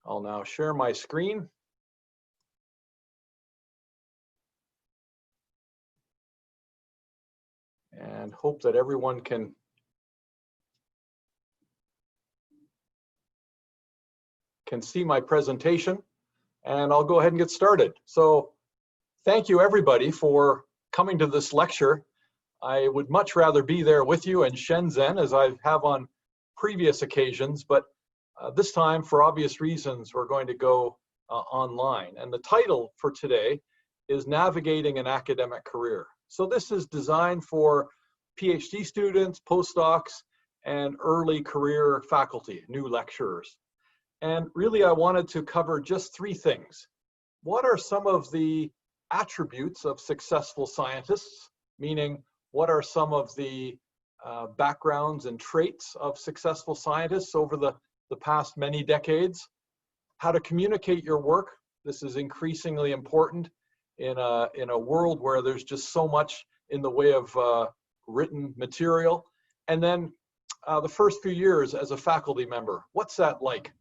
I'll now share my screen. And hope that everyone can see my presentation. And I'll go ahead and get started. So thank you everybody for coming to this lecture. I would much rather be there with you in Shenzhen as I have on previous occasions, but this time, for obvious reasons, we're going to go online. And the title for today is Navigating an Academic Career. So this is designed for PhD students, postdocs, and early career faculty, new lecturers. And really, I wanted to cover just three things. What are some of the attributes of successful scientists? Meaning, what are some of the backgrounds and traits of successful scientists over the past many decades? How to communicate your work. This is increasingly important in a world where there's just so much in the way of written material. And then the first few years as a faculty member, what's that like?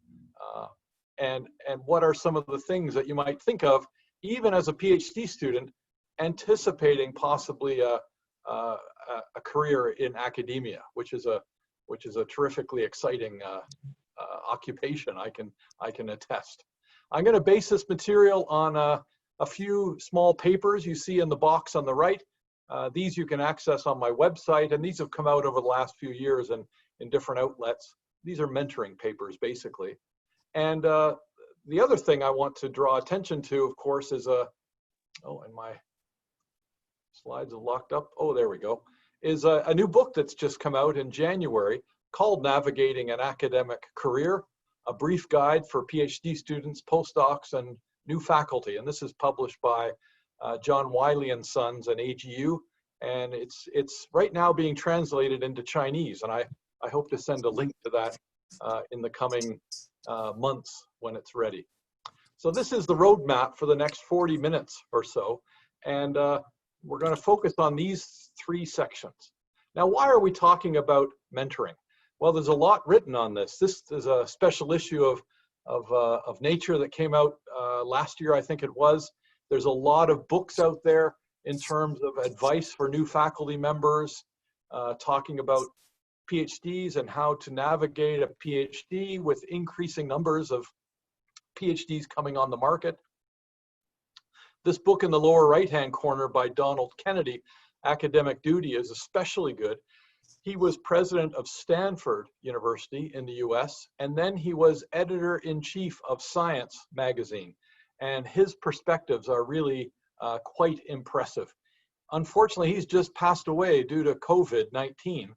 And what are some of the things that you might think of, even as a PhD student, anticipating possibly a career in academia, which is a terrifically exciting occupation, I can attest. I'm going to base this material on a few small papers you see in the box on the right. These you can access on my website, and these have come out over the last few years in different outlets. These are mentoring papers, basically. And the other thing I want to draw attention to, of course, is and my slides are locked up. Oh, there we go. Is a new book that's just come out in January called Navigating an Academic Career, a brief guide for PhD students, postdocs, and new faculty. And this is published by John Wiley and Sons and AGU. And it's right now being translated into Chinese. And I hope to send a link to that in the coming months when it's ready. So this is the roadmap for the next 40 minutes or so. And we're going to focus on these three sections. Now, why are we talking about mentoring? Well, there's a lot written on this. This is a special issue of Nature that came out last year, I think it was. There's a lot of books out there in terms of advice for new faculty members, talking about PhDs and how to navigate a PhD with increasing numbers of PhDs coming on the market. This book in the lower right-hand corner by Donald Kennedy, Academic Duty, is especially good. He was president of Stanford University in the US, and then he was editor-in-chief of Science magazine. And his perspectives are really quite impressive. Unfortunately, he's just passed away due to COVID-19,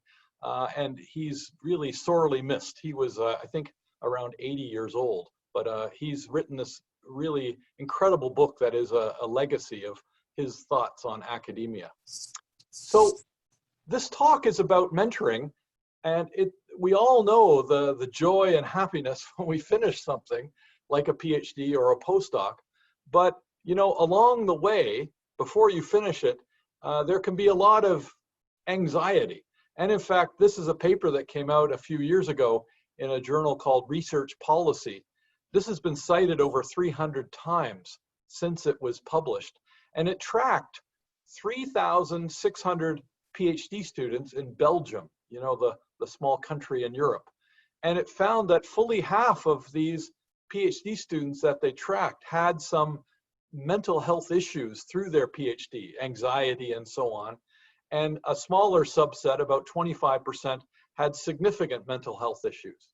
and he's really sorely missed. He was, I think, around 80 years old, but he's written this really incredible book that is a legacy of his thoughts on academia. So this talk is about mentoring, and we all know the joy and happiness when we finish something like a PhD or a postdoc. But you know, along the way, before you finish it, there can be a lot of anxiety. And in fact, this is a paper that came out a few years ago in a journal called Research Policy. This has been cited over 300 times since it was published, and it tracked 3,600 PhD students in Belgium, you know, the small country in Europe. And it found that fully half of these PhD students that they tracked had some mental health issues through their PhD, anxiety and so on. And a smaller subset, about 25%, had significant mental health issues.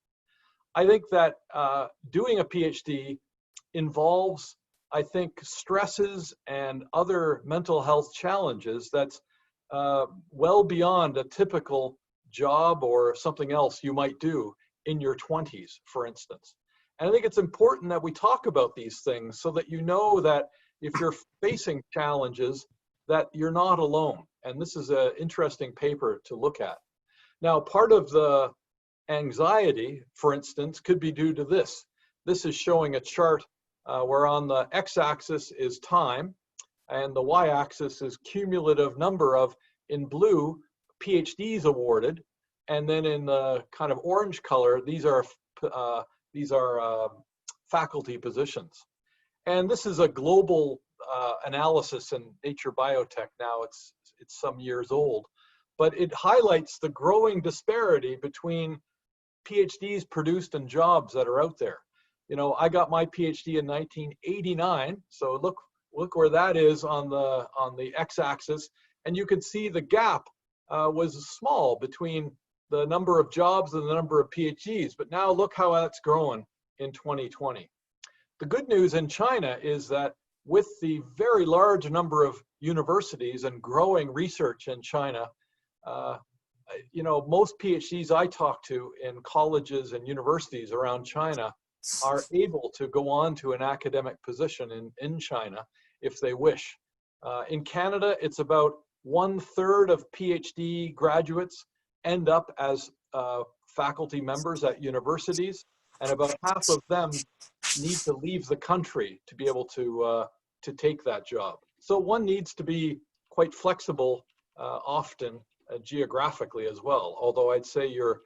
I think that doing a PhD involves, I think, stresses and other mental health challenges that's well beyond a typical job or something else you might do in your 20s, for instance. And I think it's important that we talk about these things so that you know that if you're facing challenges, that you're not alone. And this is an interesting paper to look at. Now, part of the anxiety, for instance, could be due to this. This is showing a chart where on the x-axis is time, and the y-axis is cumulative number of, in blue, PhDs awarded, and then in the kind of orange color, these are faculty positions. And this is a global analysis in Nature Biotech now. It's some years old, but it highlights the growing disparity between PhDs produced and jobs that are out there. You know, I got my PhD in 1989, so look where that is on the x-axis, and you can see the gap was small between the number of jobs and the number of PhDs, but now look how that's growing in 2020. The good news in China is that with the very large number of universities and growing research in China, you know, most PhDs I talk to in colleges and universities around China are able to go on to an academic position in China if they wish. In Canada, it's about 1/3 of PhD graduates end up as faculty members at universities, and about half of them need to leave the country to be able to take that job. So one needs to be quite flexible often geographically as well, although I'd say you're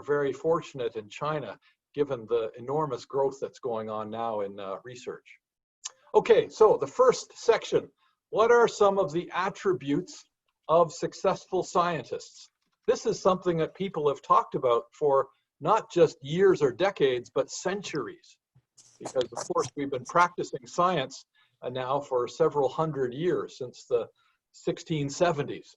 very fortunate in China given the enormous growth that's going on now in research. Okay, so the first section, what are some of the attributes of successful scientists? This is something that people have talked about for not just years or decades, but centuries, because of course we've been practicing science now for several hundred years, since the 1670s.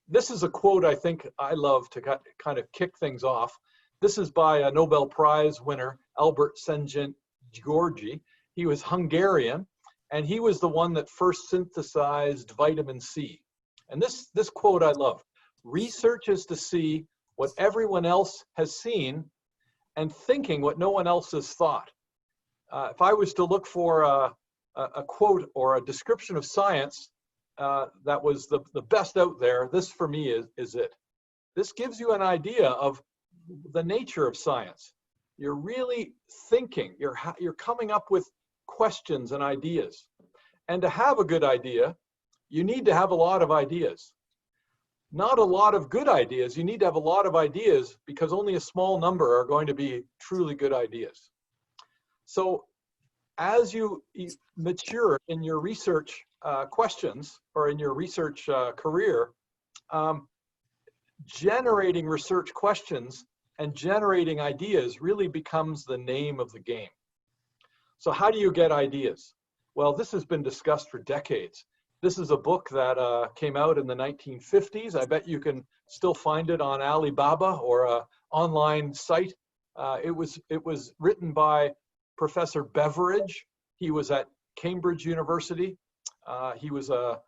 This is a quote I think I love to kind of kick things off. This is by a Nobel Prize winner, Albert Szent-Györgyi. He was Hungarian, and he was the one that first synthesized vitamin C. And this quote I love: research is to see what everyone else has seen and thinking what no one else has thought. If I was to look for a quote or a description of science that was the best out there, this for me is it. This gives you an idea of the nature of science. You're really thinking, you're coming up with questions and ideas. And to have a good idea, you need to have a lot of ideas. Not a lot of good ideas, you need to have a lot of ideas, because only a small number are going to be truly good ideas. So as you mature in your research questions or in your research career, generating research questions and generating ideas really becomes the name of the game. So how do you get ideas? Well, this has been discussed for decades. This is a book that came out in the 1950s. I bet you can still find it on Alibaba or an online site. It was written by Professor Beveridge. He was at Cambridge University. He was a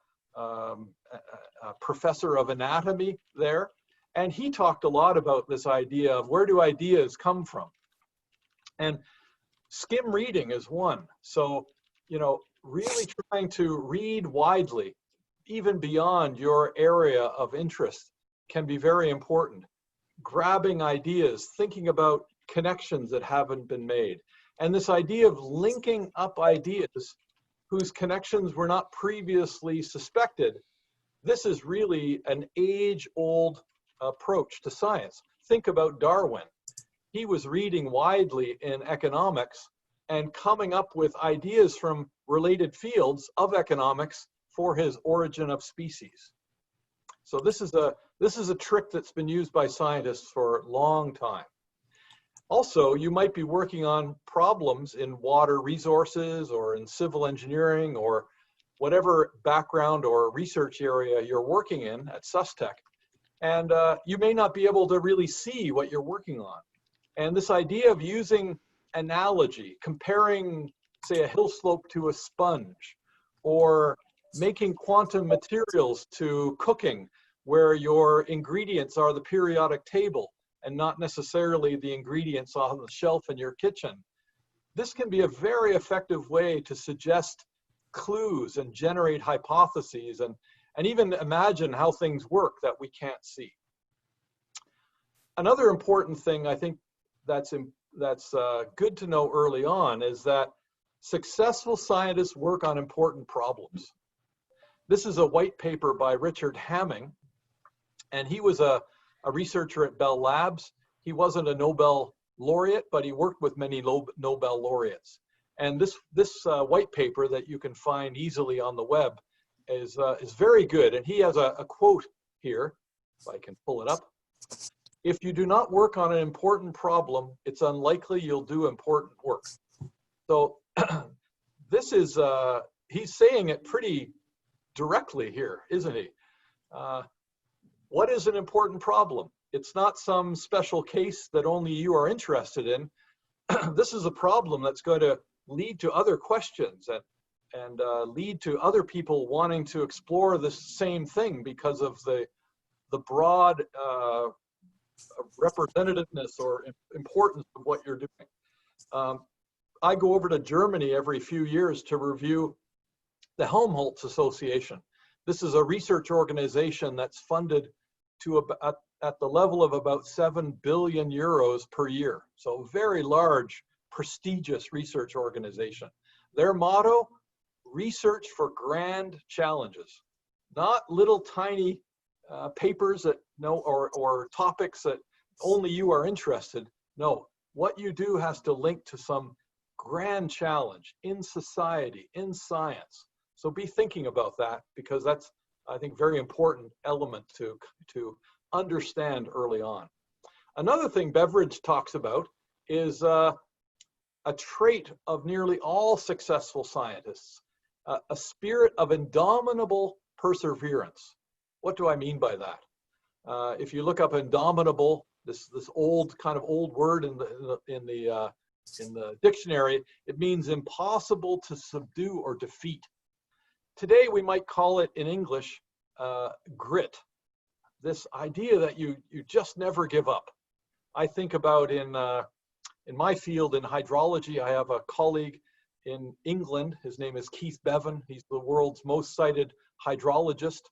professor of anatomy there. And he talked a lot about this idea of where do ideas come from? And skim reading is one. So, you know, really trying to read widely, even beyond your area of interest, can be very important. Grabbing ideas, thinking about connections that haven't been made. And this idea of linking up ideas whose connections were not previously suspected, this is really an age-old approach to science. Think about Darwin. He was reading widely in economics and coming up with ideas from related fields of economics for his Origin of Species. So this is a trick that's been used by scientists for a long time. Also, you might be working on problems in water resources or in civil engineering or whatever background or research area you're working in at SUSTech. And you may not be able to really see what you're working on. And this idea of using analogy, comparing, say, a hill slope to a sponge, or making quantum materials to cooking, where your ingredients are the periodic table and not necessarily the ingredients on the shelf in your kitchen. This can be a very effective way to suggest clues and generate hypotheses and even imagine how things work that we can't see. Another important thing I think that's good to know early on is that successful scientists work on important problems. This is a white paper by Richard Hamming, and he was a researcher at Bell Labs. He wasn't a Nobel laureate, but he worked with many Nobel laureates. And this white paper that you can find easily on the web is very good. And he has a quote here, if I can pull it up. If you do not work on an important problem, it's unlikely you'll do important work. So this is, he's saying it pretty directly here, isn't he? What is an important problem? It's not some special case that only you are interested in. This is a problem that's going to lead to other questions and lead to other people wanting to explore this same thing because of the broad representativeness or importance of what you're doing. I go over to Germany every few years to review the Helmholtz Association. This is a research organization that's funded to at the level of about 7 billion euros per year. So very large, prestigious research organization. Their motto, research for grand challenges, not little tiny papers that or topics that only you are interested. No, what you do has to link to some grand challenge in society, in science. So be thinking about that, because that's, I think, very important element to understand early on. Another thing Beveridge talks about is a trait of nearly all successful scientists, a spirit of indomitable perseverance. What do I mean by that? If you look up indomitable, this old word in the dictionary, it means impossible to subdue or defeat. Today we might call it in English grit. This idea that you just never give up. I think about in my field in hydrology, I have a colleague in England. His name is Keith Bevan. He's the world's most cited hydrologist.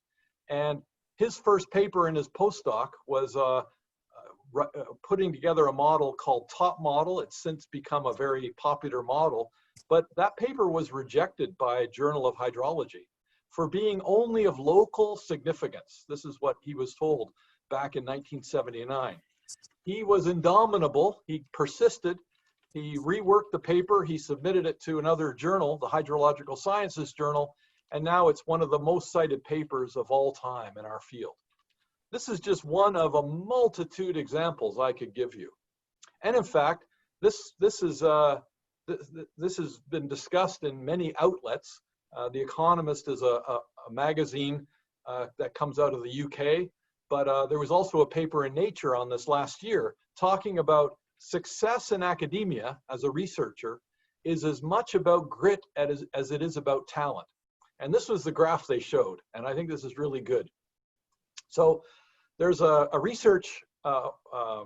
And his first paper in his postdoc was putting together a model called Top Model. It's since become a very popular model, but that paper was rejected by Journal of Hydrology for being only of local significance. This is what he was told back in 1979. He was indomitable. He persisted. He reworked the paper. He submitted it to another journal, the Hydrological Sciences Journal, and now it's one of the most cited papers of all time in our field. This is just one of a multitude examples I could give you. And in fact, this has been discussed in many outlets. The Economist is a magazine that comes out of the UK, but there was also a paper in Nature on this last year talking about success in academia as a researcher is as much about grit as it is about talent. And this was the graph they showed, and I think this is really good. So there's a research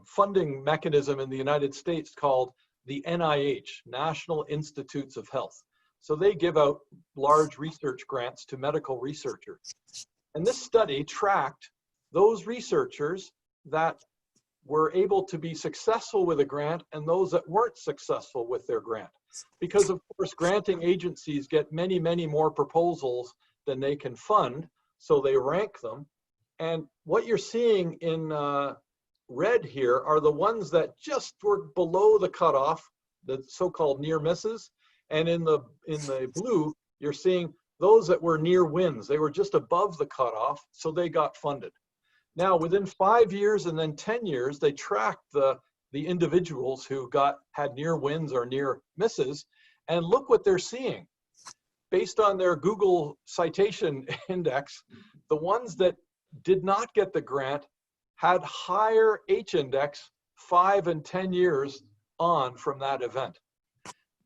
funding mechanism in the United States called the NIH, National Institutes of Health. So they give out large research grants to medical researchers. And this study tracked those researchers that were able to be successful with a grant and those that weren't successful with their grant. Because of course, granting agencies get many, many more proposals than they can fund, so they rank them. And what you're seeing in red here are the ones that just were below the cutoff, the so-called near misses. And in the blue, you're seeing those that were near wins. They were just above the cutoff, so they got funded. Now, within 5 years and then 10 years, they tracked the individuals who had near wins or near misses, and look what they're seeing. Based on their Google citation index, the ones that did not get the grant had higher H-index 5 and 10 years on from that event.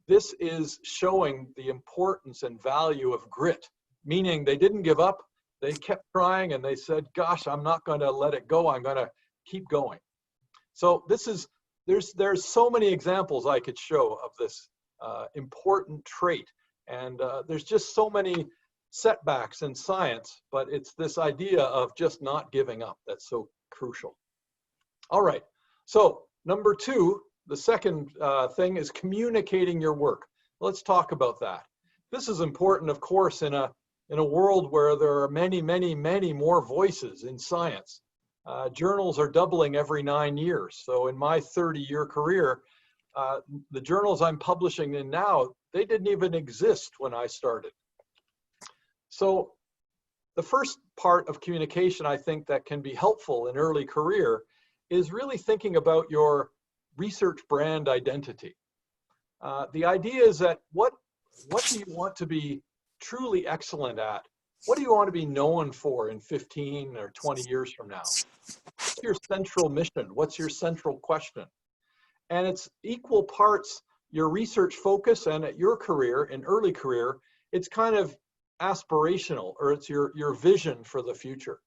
This is showing the importance and value of grit, meaning they didn't give up. They kept trying and they said, gosh, I'm not going to let it go. I'm going to keep going. So there's so many examples I could show of this important trait. And there's just so many setbacks in science, but it's this idea of just not giving up that's so crucial. All right, so number 2, the second thing is communicating your work. Let's talk about that. This is important, of course, in a world where there are many, many, many more voices in science. Journals are doubling every 9 years. So in my 30-year career, The journals I'm publishing in now, they didn't even exist when I started. So the first part of communication, I think, that can be helpful in early career is really thinking about your research brand identity. The idea is that what do you want to be truly excellent at? What do you want to be known for in 15 or 20 years from now? What's your central mission? What's your central question? And it's equal parts your research focus, and at your career, in early career, it's kind of aspirational, or it's your vision for the future.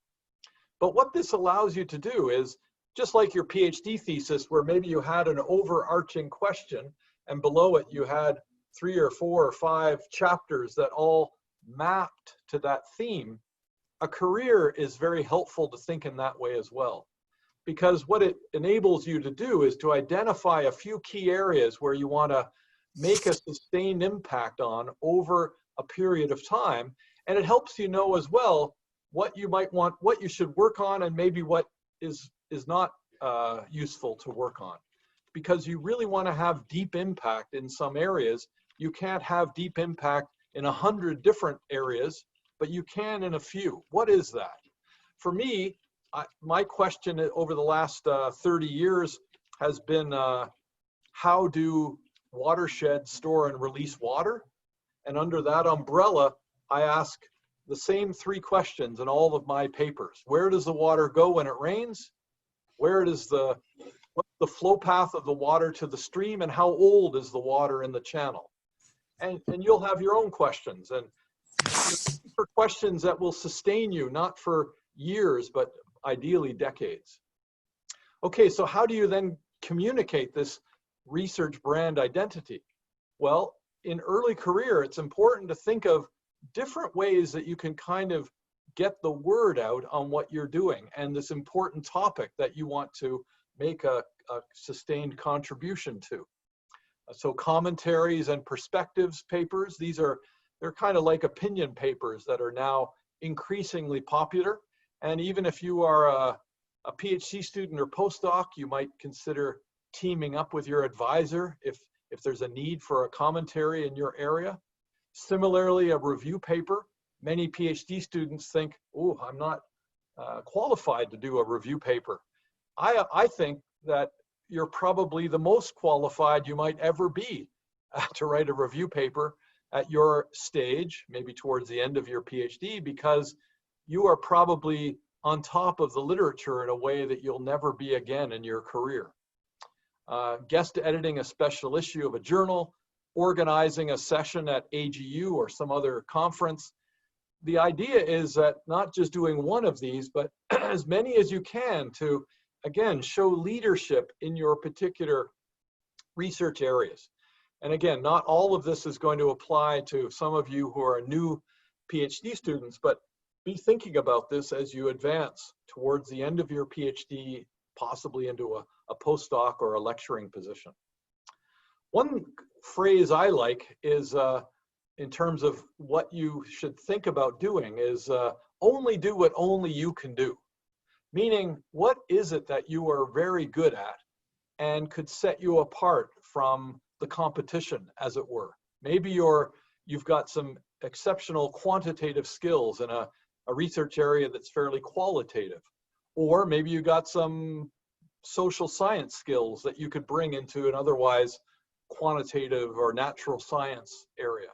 But what this allows you to do is, just like your PhD thesis, where maybe you had an overarching question and below it you had 3 or 4 or 5 chapters that all mapped to that theme, a career is very helpful to think in that way as well. Because what it enables you to do is to identify a few key areas where you want to make a sustained impact on over a period of time. And it helps you know as well what you might want, what you should work on, and maybe what is not useful to work on. Because you really want to have deep impact in some areas. You can't have deep impact in 100 different areas, but you can in a few. What is that? For me, my question over the last 30 years has been, how do watersheds store and release water? And under that umbrella, I ask the same 3 questions in all of my papers. Where does the water go when it rains? What's the flow path of the water to the stream, and how old is the water in the channel? And you'll have your own questions, and for questions that will sustain you, not for years, but ideally decades. Okay, so how do you then communicate this research brand identity? Well, in early career, it's important to think of different ways that you can kind of get the word out on what you're doing and this important topic that you want to make a sustained contribution to. So commentaries and perspectives papers, they're kind of like opinion papers that are now increasingly popular. And even if you are a PhD student or postdoc, you might consider teaming up with your advisor if there's a need for a commentary in your area. Similarly, a review paper. Many PhD students think, oh, I'm not qualified to do a review paper. I think that you're probably the most qualified you might ever be to write a review paper at your stage, maybe towards the end of your PhD, because you are probably on top of the literature in a way that you'll never be again in your career. Guest editing a special issue of a journal, organizing a session at AGU or some other conference. The idea is that not just doing one of these, but as many as you can to, again, show leadership in your particular research areas. And again, not all of this is going to apply to some of you who are new PhD students, but be thinking about this as you advance towards the end of your PhD, possibly into a postdoc or a lecturing position. One phrase I like is, in terms of what you should think about doing, is only do what only you can do. Meaning, what is it that you are very good at and could set you apart from the competition, as it were? Maybe you've got some exceptional quantitative skills in a research area that's fairly qualitative. Or maybe you got some social science skills that you could bring into an otherwise quantitative or natural science area.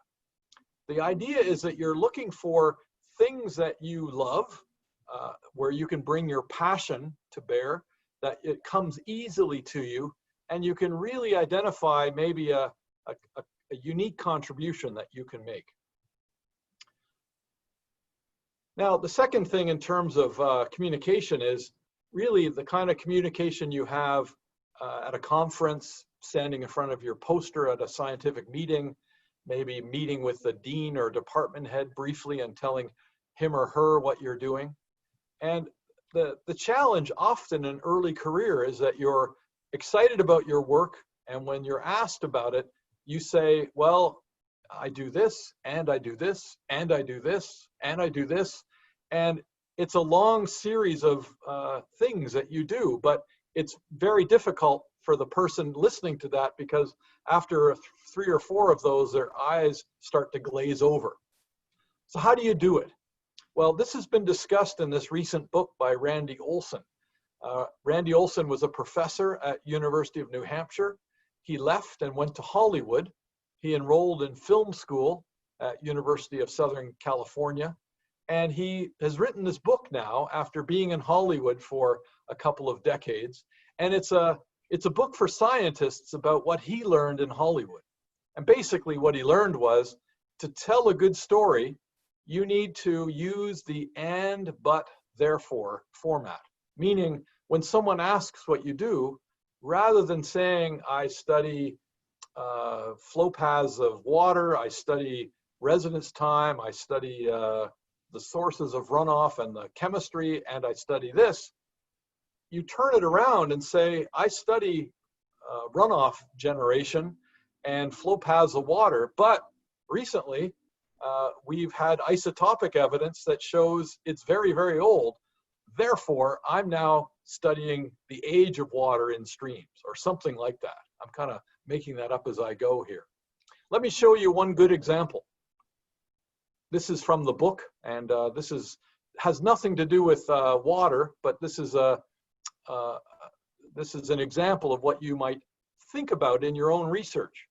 The idea is that you're looking for things that you love, where you can bring your passion to bear, that it comes easily to you, and you can really identify maybe a unique contribution that you can make. Now, the second thing in terms of communication is really the kind of communication you have at a conference, standing in front of your poster at a scientific meeting, maybe meeting with the dean or department head briefly and telling him or her what you're doing. And the challenge often in early career is that you're excited about your work, and when you're asked about it, you say, well, I do this, and I do this, and I do this, and I do this. And it's a long series of things that you do, but it's very difficult for the person listening to that, because after 3 or 4 of those, their eyes start to glaze over. So how do you do it? Well, this has been discussed in this recent book by Randy Olson. Randy Olson was a professor at University of New Hampshire. He left and went to Hollywood. He enrolled in film school at University of Southern California. And he has written this book now after being in Hollywood for a couple of decades. And it's a book for scientists about what he learned in Hollywood. And basically what he learned was, to tell a good story, you need to use the and, but, therefore format. Meaning, when someone asks what you do, rather than saying, I study flow paths of water, I study residence time, I study the sources of runoff and the chemistry, and I study this, you turn it around and say, I study runoff generation and flow paths of water, but recently we've had isotopic evidence that shows it's very, very old. Therefore, I'm now studying the age of water in streams, or something like that. I'm kind of making that up as I go here. Let me show you one good example. This is from the book, and this has nothing to do with water, but this is an example of what you might think about in your own research.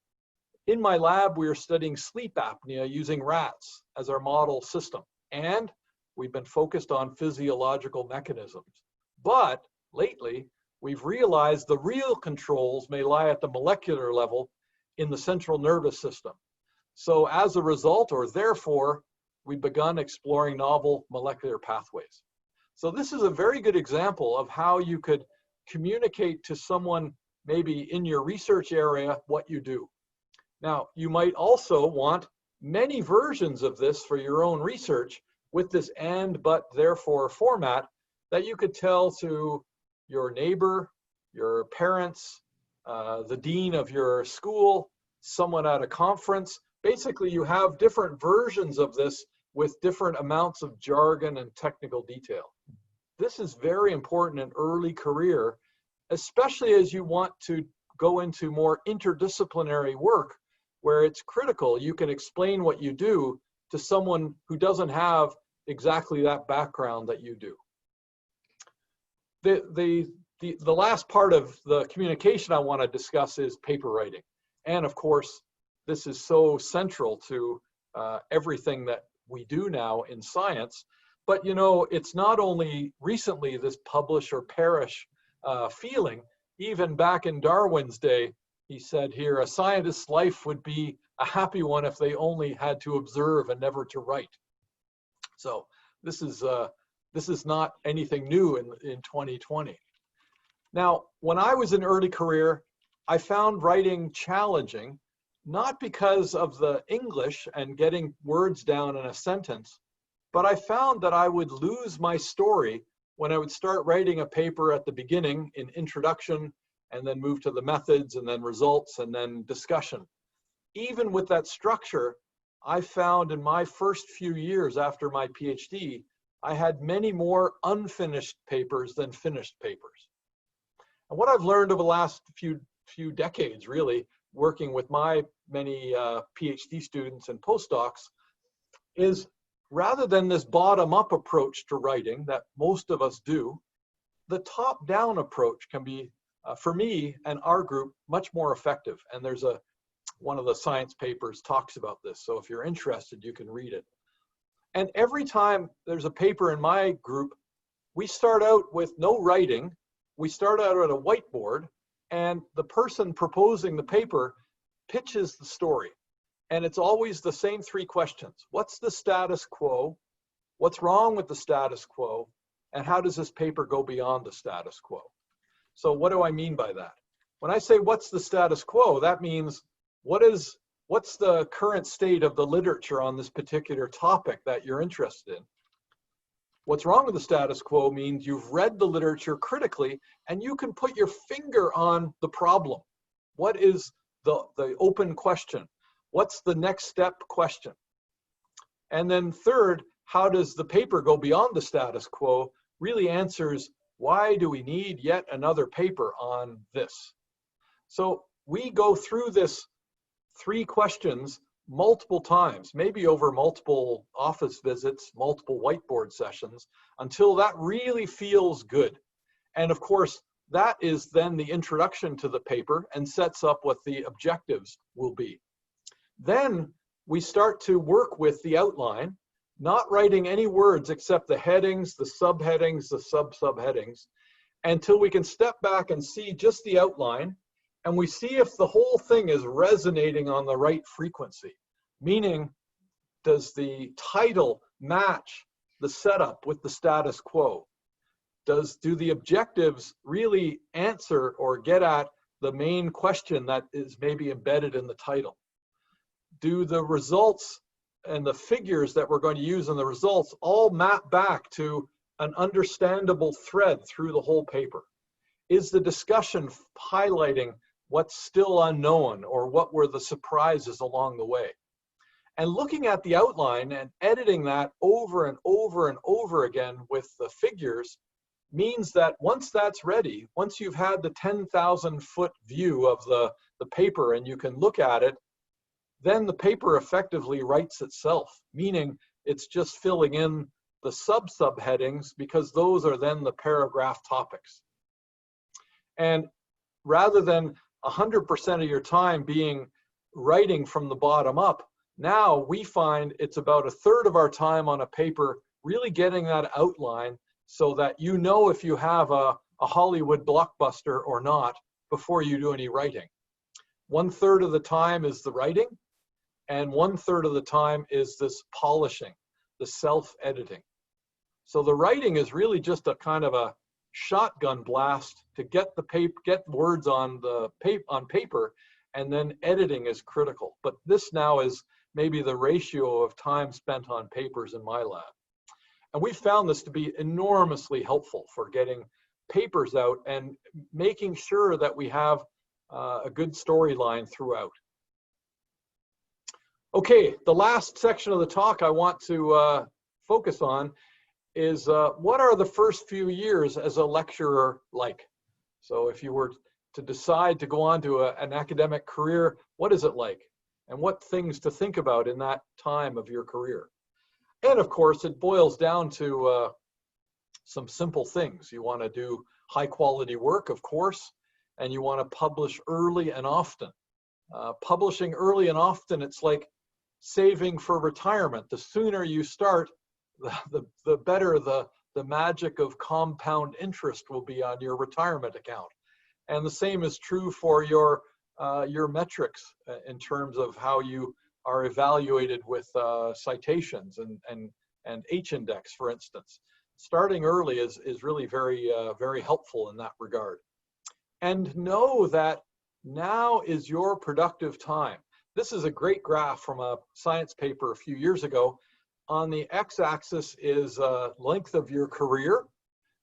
In my lab, we are studying sleep apnea using rats as our model system, and we've been focused on physiological mechanisms. But lately, we've realized the real controls may lie at the molecular level in the central nervous system. So as a result, or therefore, we've begun exploring novel molecular pathways. So this is a very good example of how you could communicate to someone maybe in your research area what you do. Now, you might also want many versions of this for your own research with this and, but, therefore format that you could tell to your neighbor, your parents, the dean of your school, someone at a conference. Basically, you have different versions of this with different amounts of jargon and technical detail. This is very important in early career, especially as you want to go into more interdisciplinary work where it's critical you can explain what you do to someone who doesn't have exactly that background that you do. The last part of the communication I want to discuss is paper writing. And of course, this is so central to everything that we do now in science. But you know, it's not only recently this publish or perish feeling. Even back in Darwin's day, he said here, a scientist's life would be a happy one if they only had to observe and never to write. So this is not anything new in 2020. Now, when I was in early career, I found writing challenging, not because of the English and getting words down in a sentence, but I found that I would lose my story when I would start writing a paper at the beginning in introduction, and then move to the methods, and then results, and then discussion. Even with that structure, I found in my first few years after my PhD, I had many more unfinished papers than finished papers. And what I've learned over the last few decades, really, working with my many PhD students and postdocs, is rather than this bottom-up approach to writing that most of us do, the top-down approach can be, for me and our group, much more effective. And there's one of the science papers talks about this. So if you're interested, you can read it. And every time there's a paper in my group, we start out with no writing. We start out at a whiteboard, and the person proposing the paper pitches the story. And it's always the same 3 questions. What's the status quo? What's wrong with the status quo? And how does this paper go beyond the status quo? So what do I mean by that? When I say what's the status quo, that means what's the current state of the literature on this particular topic that you're interested in? What's wrong with the status quo means you've read the literature critically and you can put your finger on the problem. What is the open question? What's the next step question? And then third, how does the paper go beyond the status quo really answers, why do we need yet another paper on this? So we go through this 3 questions multiple times, maybe over multiple office visits, multiple whiteboard sessions, until that really feels good. And of course, that is then the introduction to the paper and sets up what the objectives will be. Then we start to work with the outline, not writing any words except the headings, the subheadings, the subheadings, until we can step back and see just the outline, and we see if the whole thing is resonating on the right frequency. Meaning, does the title match the setup with the status quo? Do the objectives really answer or get at the main question that is maybe embedded in the title? Do the results and the figures that we're going to use in the results all map back to an understandable thread through the whole paper? Is the discussion highlighting what's still unknown or what were the surprises along the way? And looking at the outline and editing that over and over and over again with the figures means that once that's ready, once you've had the 10,000-foot view of the paper and you can look at it, then the paper effectively writes itself, meaning it's just filling in the subheadings because those are then the paragraph topics. And rather than 100% of your time being writing from the bottom up, now we find it's about 1/3 of our time on a paper really getting that outline so that you know if you have a Hollywood blockbuster or not before you do any writing. 1/3 of the time is the writing, and 1/3 of the time is this polishing, the self-editing. So the writing is really just a kind of a shotgun blast to get words on paper, and then editing is critical. But this now is maybe the ratio of time spent on papers in my lab. And we found this to be enormously helpful for getting papers out and making sure that we have a good storyline throughout. Okay, the last section of the talk I want to focus on is what are the first few years as a lecturer like? So if you were to decide to go on to an academic career, what is it like? And what things to think about in that time of your career? And of course, it boils down to some simple things. You want to do high quality work, of course, and you want to publish early and often. Publishing early and often, it's like saving for retirement. The sooner you start, the better the magic of compound interest will be on your retirement account. And the same is true for your metrics in terms of how you are evaluated with citations and H-index, for instance. Starting early is really very helpful in that regard. And know that now is your productive time. This is a great graph from a science paper a few years ago. On the x-axis is length of your career.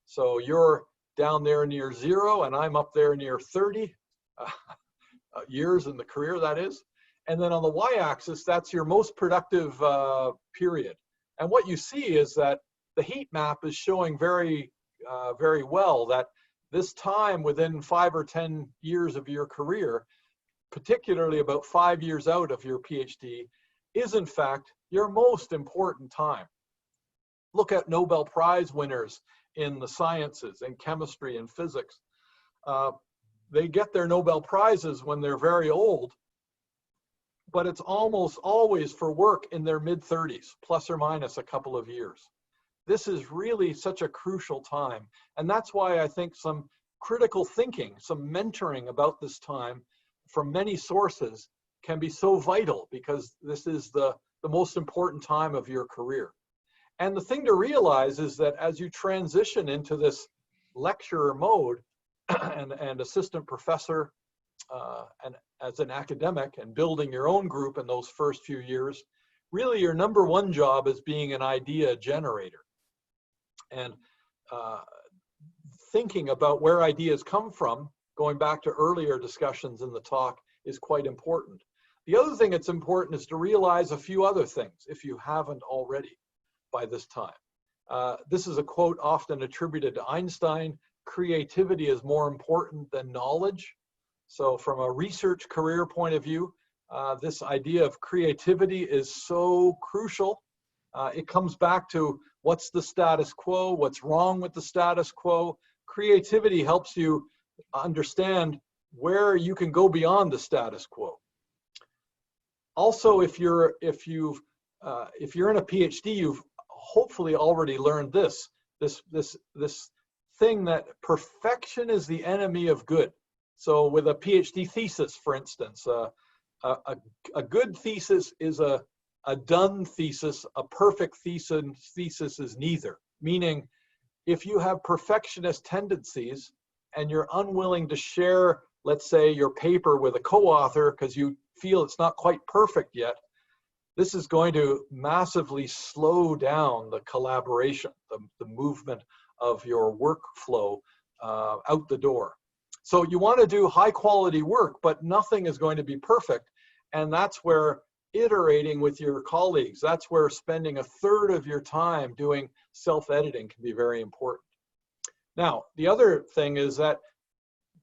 So you're down there near 0, and I'm up there near 30 years in the career, that is. And then on the y-axis, that's your most productive period. And what you see is that the heat map is showing very well that this time within 5 or 10 years of your career, particularly about 5 years out of your PhD, is in fact your most important time. Look at Nobel Prize winners in the sciences, in chemistry and physics. They get their Nobel Prizes when they're very old, but it's almost always for work in their mid-30s, plus or minus a couple of years. This is really such a crucial time. And that's why I think some critical thinking, some mentoring about this time from many sources can be so vital, because this is the most important time of your career. And the thing to realize is that as you transition into this lecturer mode and assistant professor and as an academic and building your own group in those first few years, really your number one job is being an idea generator. And thinking about where ideas come from, going back to earlier discussions in the talk, is quite important. The other thing that's important is to realize a few other things, if you haven't already by this time. This is a quote often attributed to Einstein: creativity is more important than knowledge. So from a research career point of view, this idea of creativity is so crucial. It comes back to what's the status quo, what's wrong with the status quo. Creativity helps you understand where you can go beyond the status quo. Also, if you're in a PhD, you've hopefully already learned this thing that perfection is the enemy of good. So with a PhD thesis, for instance, a good thesis is a done thesis. A perfect thesis is neither. Meaning, if you have perfectionist tendencies and you're unwilling to share, let's say, your paper with a co-author because you feel it's not quite perfect yet, this is going to massively slow down the collaboration, the movement of your workflow out the door. So you want to do high quality work, but nothing is going to be perfect. And that's where iterating with your colleagues, that's where spending a third of your time doing self-editing can be very important. Now, the other thing is that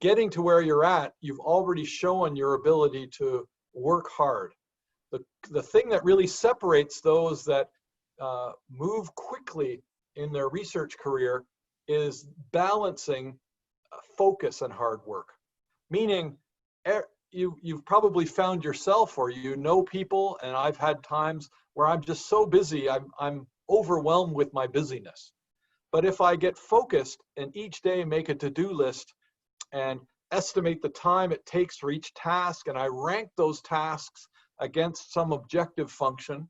getting to where you're at, you've already shown your ability to work hard. The thing that really separates those that move quickly in their research career is balancing focus and hard work. Meaning, you've probably found yourself, or you know people, and I've had times where I'm just so busy, I'm overwhelmed with my busyness. But if I get focused and each day make a to-do list and estimate the time it takes for each task, and I rank those tasks against some objective function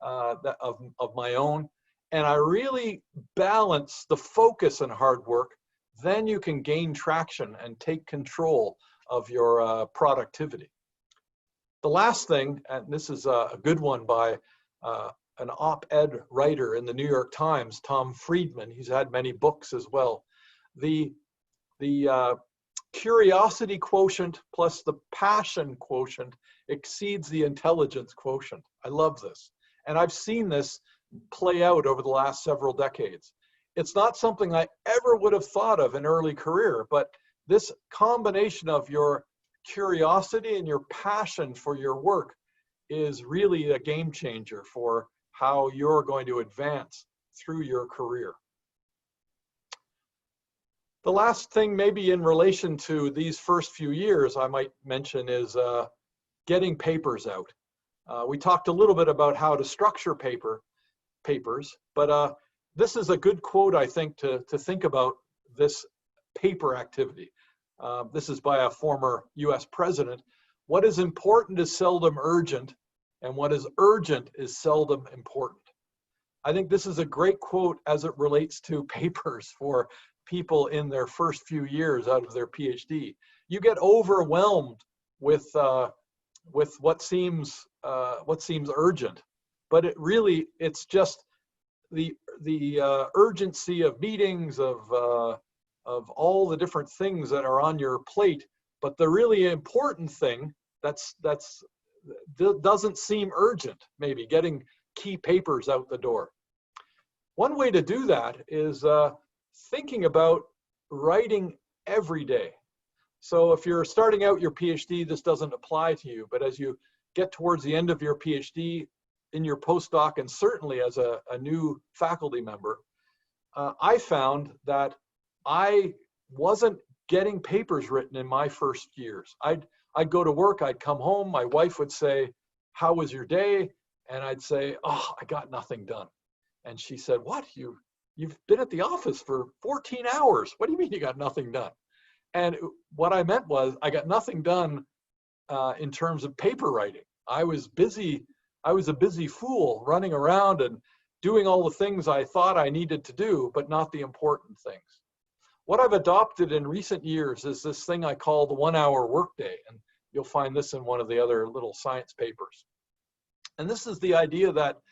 of my own, and I really balance the focus and hard work, then you can gain traction and take control of your productivity. The last thing, and this is a good one by an op-ed writer in the New York Times, Tom Friedman. He's had many books as well. The curiosity quotient plus the passion quotient exceeds the intelligence quotient. I love this. And I've seen this play out over the last several decades. It's not something I ever would have thought of in early career, but this combination of your curiosity and your passion for your work is really a game changer for how you're going to advance through your career. The last thing, maybe in relation to these first few years, I might mention is getting papers out. We talked a little bit about how to structure papers, but this is a good quote, I think, to think about this paper activity. This is by a former US president. What is important is seldom urgent, and what is urgent is seldom important. I think this is a great quote as it relates to papers for people in their first few years out of their PhD. You get overwhelmed with what seems urgent, but it's just the urgency of meetings, of all the different things that are on your plate. But the really important thing that doesn't seem urgent, maybe getting key papers out the door. One way to do that is thinking about writing every day. So if you're starting out your PhD, this doesn't apply to you, but as you get towards the end of your PhD, in your postdoc, and certainly as a new faculty member, I found that I wasn't getting papers written in my first years. I'd go to work, I'd come home, my wife would say, "How was your day?" And I'd say, "Oh, I got nothing done." And she said, "What? You've been at the office for 14 hours. What do you mean you got nothing done?" And what I meant was I got nothing done in terms of paper writing. I was busy. I was a busy fool running around and doing all the things I thought I needed to do, but not the important things. What I've adopted in recent years is this thing I call the 1 hour workday. And you'll find this in one of the other little science papers. And this is the idea that,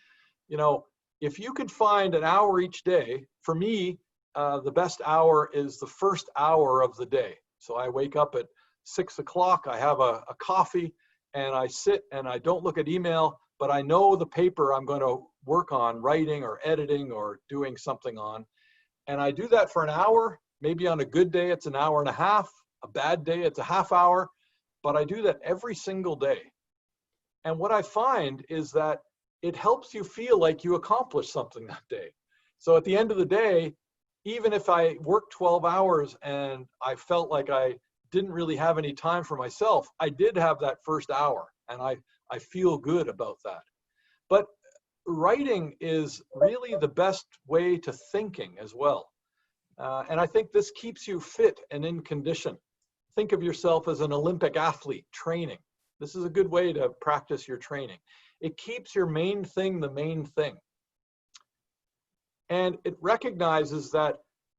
if you could find an hour each day, for me, the best hour is the first hour of the day. So I wake up at 6 o'clock, I have a coffee, and I sit and I don't look at email, but I know the paper I'm going to work on, writing or editing or doing something on. And I do that for an hour. Maybe on a good day, it's an hour and a half. A bad day, it's a half hour. but I do that every single day. And what I find is that it helps you feel like you accomplished something that day. So at the end of the day, even if I worked 12 hours and I felt like I didn't really have any time for myself, I did have that first hour, and I feel good about that. But writing is really the best way to thinking as well. And I think this keeps you fit and in condition. Think of yourself as an Olympic athlete training. This is a good way to practice your training. It keeps your main thing the main thing. And it recognizes that,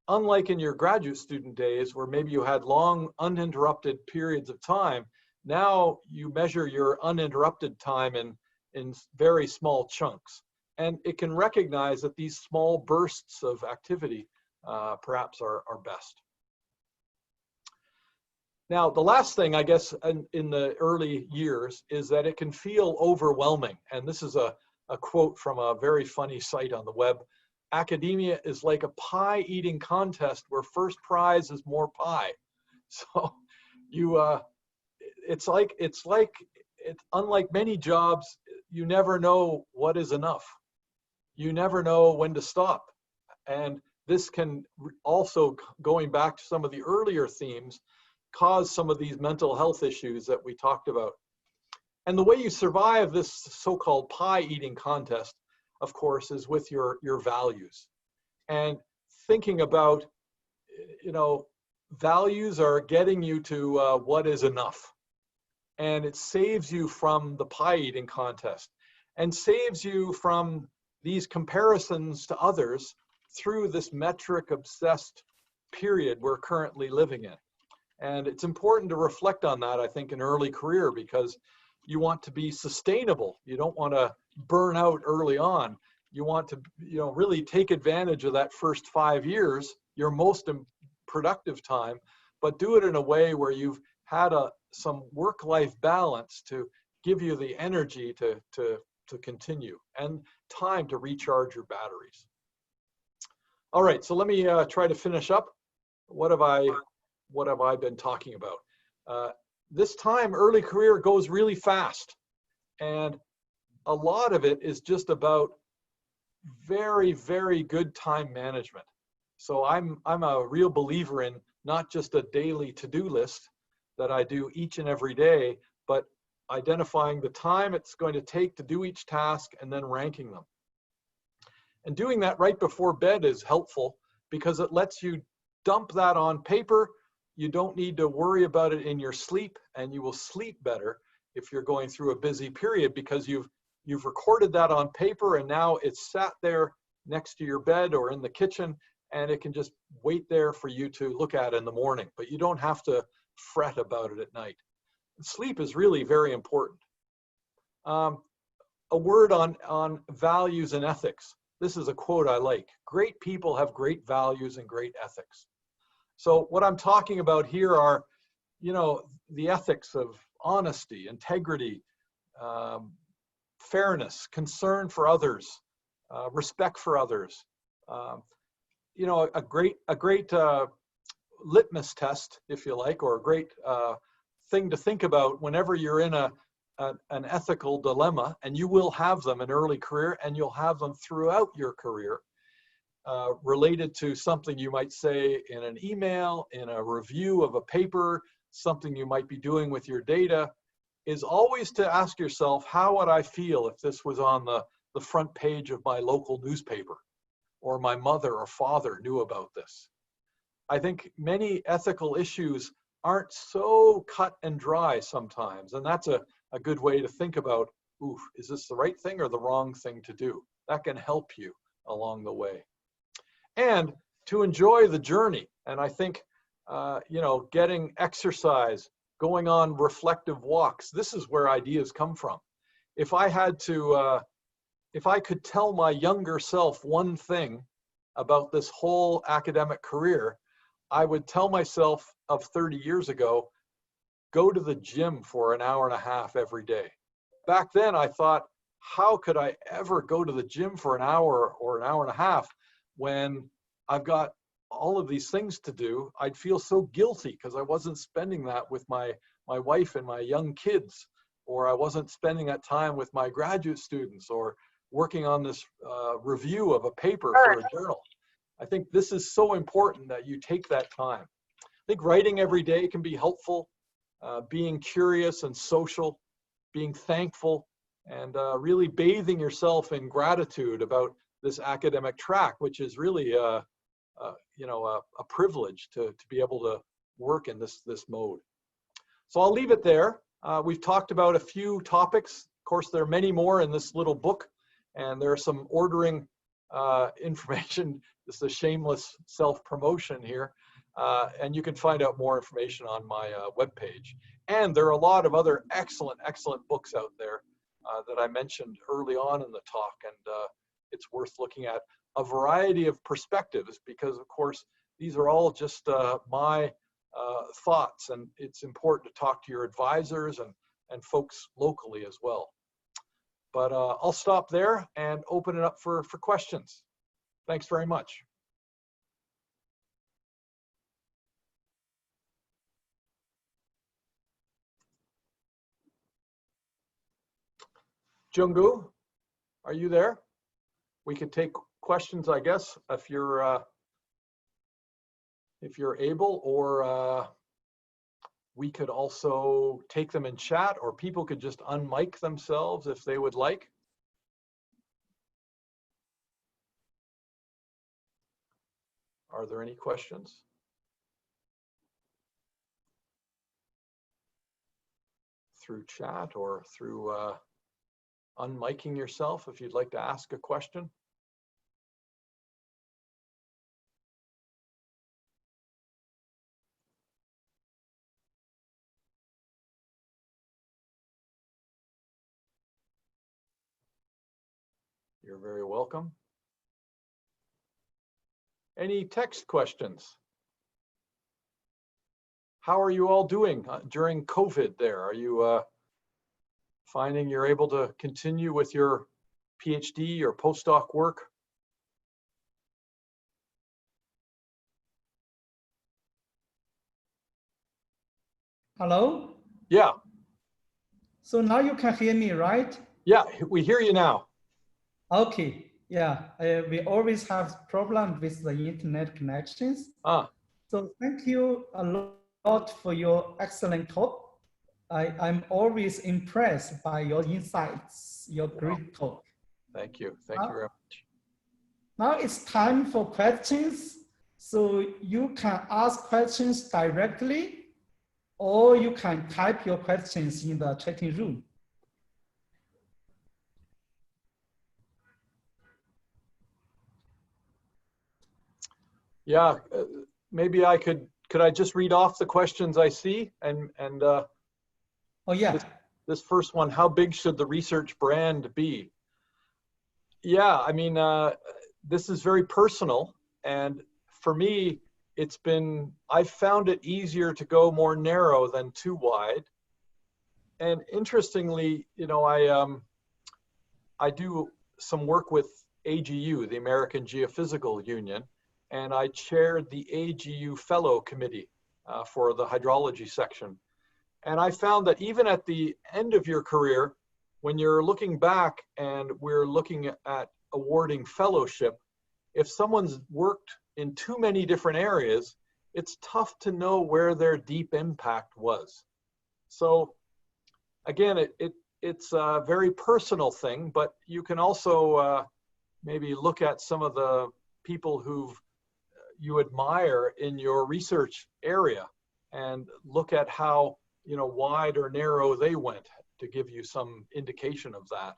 unlike in your graduate student days where maybe you had long uninterrupted periods of time, now you measure your uninterrupted time in very small chunks. And it can recognize that these small bursts of activity perhaps are best. Now, the last thing, I guess, in the early years is that it can feel overwhelming. And this is a quote from a very funny site on the web. Academia is like a pie eating contest where first prize is more pie. So it's unlike many jobs, you never know what is enough. You never know when to stop. And this can also, going back to some of the earlier themes, cause some of these mental health issues that we talked about. And the way you survive this so-called pie eating contest, of course, is with your values. And thinking about, values are getting you to what is enough. And it saves you from the pie eating contest and saves you from these comparisons to others through this metric obsessed period we're currently living in. And it's important to reflect on that, I think, in early career, because you want to be sustainable. You don't want to burn out early on. You want to, really take advantage of that first 5 years, your most productive time, but do it in a way where you've had some work-life balance to give you the energy to continue and time to recharge your batteries. All right, so let me try to finish up. What have I been talking about? This time, early career goes really fast, and a lot of it is just about very, very good time management. So I'm a real believer in not just a daily to-do list that I do each and every day, but identifying the time it's going to take to do each task and then ranking them. And doing that right before bed is helpful because it lets you dump that on paper. You don't need to worry about it in your sleep, and you will sleep better if you're going through a busy period because you've recorded that on paper, and now it's sat there next to your bed or in the kitchen, and it can just wait there for you to look at in the morning, but you don't have to fret about it at night. Sleep is really very important. A word on values and ethics. This is a quote I like. Great people have great values and great ethics. So what I'm talking about here are, the ethics of honesty, integrity, fairness, concern for others, respect for others. A great litmus test, if you like, or a great thing to think about whenever you're in an ethical dilemma, and you will have them in early career, and you'll have them throughout your career, related to something you might say in an email, in a review of a paper, something you might be doing with your data, is always to ask yourself, how would I feel if this was on the front page of my local newspaper, or my mother or father knew about this? I think many ethical issues aren't so cut and dry sometimes, and that's a good way to think about, is this the right thing or the wrong thing to do? That can help you along the way. And to enjoy the journey. And I think, getting exercise, going on reflective walks, this is where ideas come from. If I could tell my younger self one thing about this whole academic career, I would tell myself of 30 years ago, go to the gym for an hour and a half every day. Back then I thought, how could I ever go to the gym for an hour or an hour and a half when I've got all of these things to do? I'd feel so guilty because I wasn't spending that with my my wife and my young kids, or I wasn't spending that time with my graduate students, or working on this review of a paper for a journal. I think this is so important that you take that time. I think writing every day can be helpful, being curious and social, being thankful, and really bathing yourself in gratitude about this academic track, which is really a privilege to be able to work in this mode. So I'll leave it there. We've talked about a few topics. Of course, there are many more in this little book, and there are some ordering information. This is a shameless self-promotion here. And you can find out more information on my webpage. And there are a lot of other excellent books out there that I mentioned early on in the talk, and it's worth looking at a variety of perspectives, because of course these are all just my thoughts, and it's important to talk to your advisors and folks locally as well. But I'll stop there and open it up for questions. Thanks very much. Junggu, are you there? We could take questions, I guess, if you're able, or we could also take them in chat, or people could just unmic themselves if they would like. Are there any questions? Through chat or through unmiking yourself if you'd like to ask a question. You're very welcome. Any text questions? How are you all doing during COVID there? Are you finding you're able to continue with your PhD or postdoc work? Hello? Yeah. So now you can hear me, right? Yeah, we hear you now. Okay. Yeah, we always have problems with the internet connections. So thank you a lot for your excellent talk. I'm always impressed by your insights, your great talk. Thank you. Thank you very much. Now it's time for questions. So you can ask questions directly, or you can type your questions in the chatting room. Yeah, maybe I could I just read off the questions I see? And oh yeah. This first one, how big should the research brand be? Yeah, I mean, this is very personal. And for me, I've found it easier to go more narrow than too wide. And interestingly, you know, I do some work with AGU, the American Geophysical Union, and I chaired the AGU Fellow Committee for the hydrology section. And I found that even at the end of your career, when you're looking back and we're looking at awarding fellowship, if someone's worked in too many different areas, it's tough to know where their deep impact was. So again, it's a very personal thing, but you can also maybe look at some of the people you admire in your research area and look at how, you know, wide or narrow they went to give you some indication of that.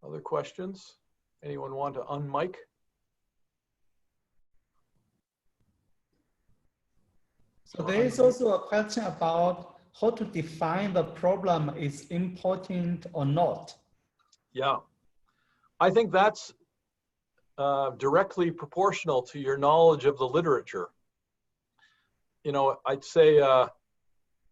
Other questions? Anyone want to unmic? So there is also a question about how to define the problem is important or not. Yeah, I think that's directly proportional to your knowledge of the literature. You know, I'd say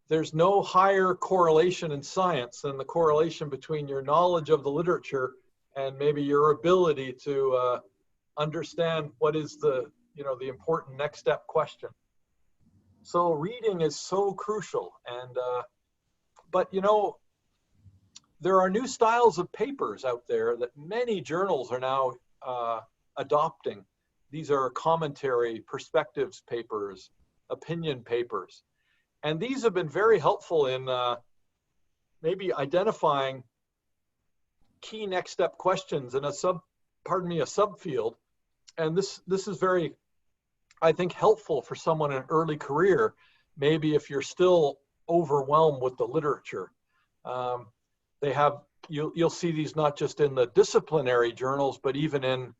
there's no higher correlation in science than the correlation between your knowledge of the literature and maybe your ability to understand what is the, the important next step question. So reading is so crucial. And, but there are new styles of papers out there that many journals are now adopting. These are commentary, perspectives papers, opinion papers. And these have been very helpful in maybe identifying key next step questions in a subfield. And this is very, I think, helpful for someone in an early career, maybe if you're still overwhelmed with the literature. They have, you'll see these not just in the disciplinary journals, but even in,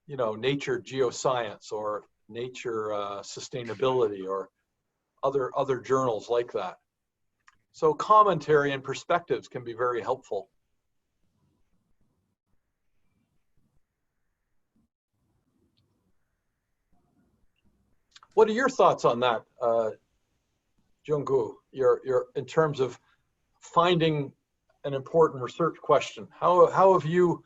Nature Geoscience or Nature Sustainability or other journals like that. So commentary and perspectives can be very helpful. What are your thoughts on that, Junggu? Your in terms of finding an important research question, how have you